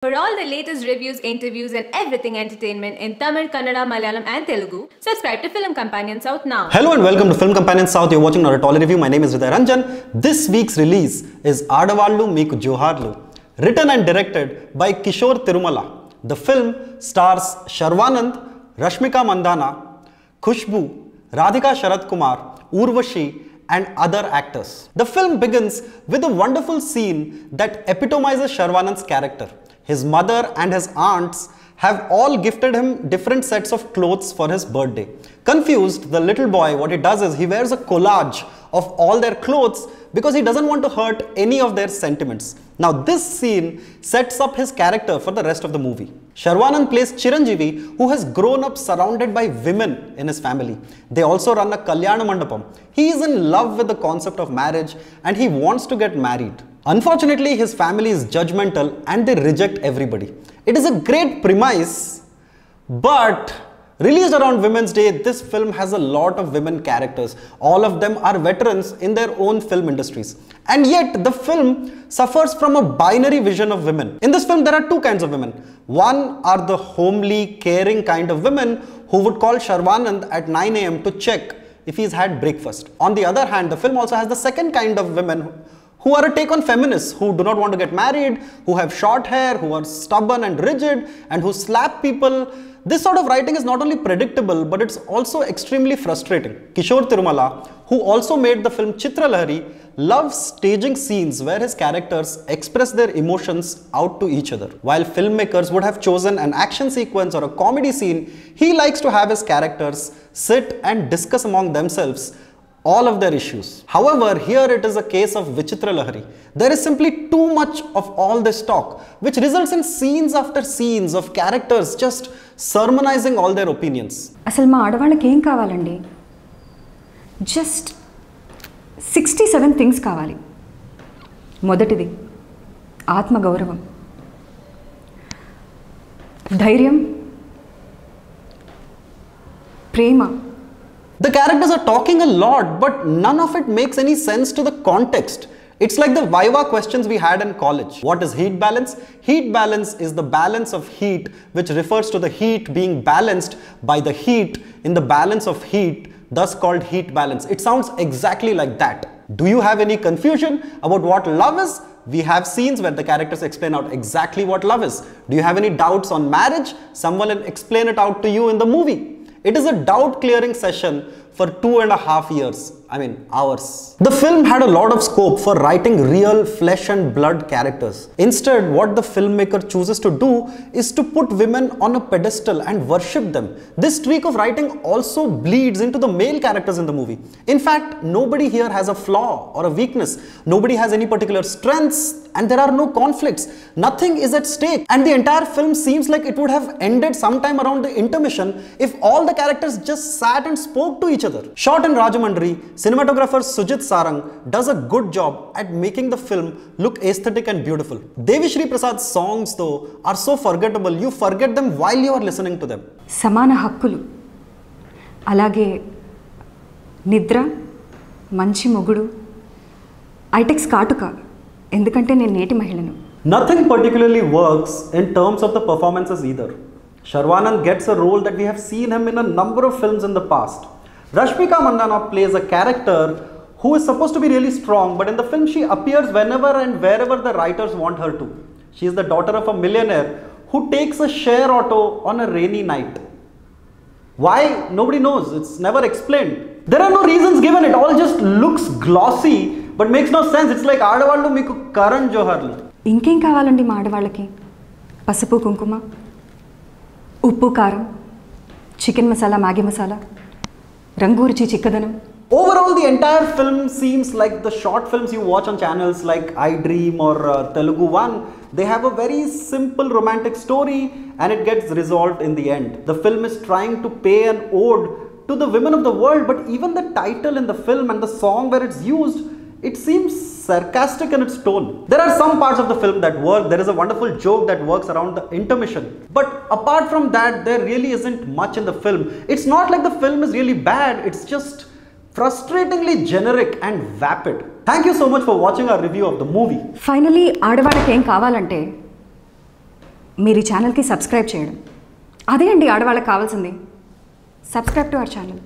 For all the latest reviews, interviews and everything entertainment in Tamil, Kannada, Malayalam and Telugu, subscribe to Film Companion South now. Hello and welcome to Film Companion South. You're watching our Tolly review. My name is Hriday Ranjan. This week's release is Aadavallu Meeku Johaarlu, written and directed by Kishore Tirumala. The film stars Sharwanand, Rashmika Mandanna, Khushbu, Radhika Sharat Kumar, Urvashi and other actors. The film begins with a wonderful scene that epitomizes Sharwanand's character. His mother and his aunts have all gifted him different sets of clothes for his birthday. Confused, the little boy, what he does is he wears a collage of all their clothes because he doesn't want to hurt any of their sentiments. Now this scene sets up his character for the rest of the movie. Sharwanand plays Chiranjeevi, who has grown up surrounded by women in his family. They also run a Kalyana Mandapam. He is in love with the concept of marriage and he wants to get married. Unfortunately, his family is judgmental and they reject everybody. It is a great premise, but released around Women's Day, this film has a lot of women characters. All of them are veterans in their own film industries. And yet, the film suffers from a binary vision of women. In this film, there are two kinds of women. One are the homely, caring kind of women who would call Sharwanand at 9 AM to check if he's had breakfast. On the other hand, the film also has the second kind of women who are a take on feminists, who do not want to get married, who have short hair, who are stubborn and rigid, and who slap people. This sort of writing is not only predictable, but it's also extremely frustrating. Kishore Tirumala, who also made the film Chitralahari, loves staging scenes where his characters express their emotions out to each other. While filmmakers would have chosen an action sequence or a comedy scene, he likes to have his characters sit and discuss among themselves all of their issues. However, here it is a case of Vichitralahari. There is simply too much of all this talk, which results in scenes after scenes of characters just sermonizing all their opinions. అసలు మా ఆడవాళ్ళకి ఏం కావాలండి? Just 67 things కావాలి. మొదటిది ఆత్మగౌరవం, ధైర్యం, ప్రేమ. The characters are talking a lot, but none of it makes any sense to the context. It's like the Viva questions we had in college. What is heat balance? Heat balance is the balance of heat, which refers to the heat being balanced by the heat in the balance of heat, thus called heat balance. It sounds exactly like that. Do you have any confusion about what love is? We have scenes where the characters explain out exactly what love is. Do you have any doubts on marriage? Someone will explain it out to you in the movie. It is a doubt clearing session for 2.5 years. I mean, hours. The film had a lot of scope for writing real flesh and blood characters. Instead, what the filmmaker chooses to do is to put women on a pedestal and worship them. This streak of writing also bleeds into the male characters in the movie. In fact, nobody here has a flaw or a weakness. Nobody has any particular strengths and there are no conflicts. Nothing is at stake. And the entire film seems like it would have ended sometime around the intermission if all the characters just sat and spoke to each other. Shot in Rajamandri, cinematographer Sujit Sarang does a good job at making the film look aesthetic and beautiful. Devi Shri Prasad's songs though are so forgettable, you forget them while you are listening to them. సమాన హక్కులు, అలాగే నిద్ర, మంచి మొగుడు, ఐటెక్స్ కాటుక, ఎందుకంటే నేను నేటి మహిళను. Nothing particularly works in terms of the performances either. Sharwanand gets a role that we have seen him in a number of films in the past. Rashmika Mandanna plays a character who is supposed to be really strong, but in the film she appears whenever and wherever the writers want her to. She is the daughter of a millionaire who takes a share auto on a rainy night. Why? Nobody knows. It's never explained. There are no reasons given. It all just looks glossy but makes no sense. It's like Aadavallu Meeku Johaarlu. ఇంకేం కావాలండి మా ఆడవాళ్ళకి? పసుపు కుంకుమ, ఉప్పు కారం, chicken masala, Maggi masala, రంగు రుచి చిక్కదనం. Overall, the entire film seems like the short films you watch on channels like I Dream or Telugu One. They have a very simple romantic story and it gets resolved in the end. The film is trying to pay an ode to the women of the world, but even the title in the film and the song where it's used, it seems sarcastic in its tone. There are some parts of the film that work. There is a wonderful joke that works around the intermission. But apart from that, there really isn't much in the film. It's not like the film is really bad. It's just frustratingly generic and vapid. Thank you so much for watching our review of the movie. Finally, ఆడవాళ్ళకి ఏం కావాలంటే మీరు ఈ ఛానల్కి subscribe చేయడం. అదే అండి ఆడవాళ్ళకి కావాల్సింది. Subscribe to our channel.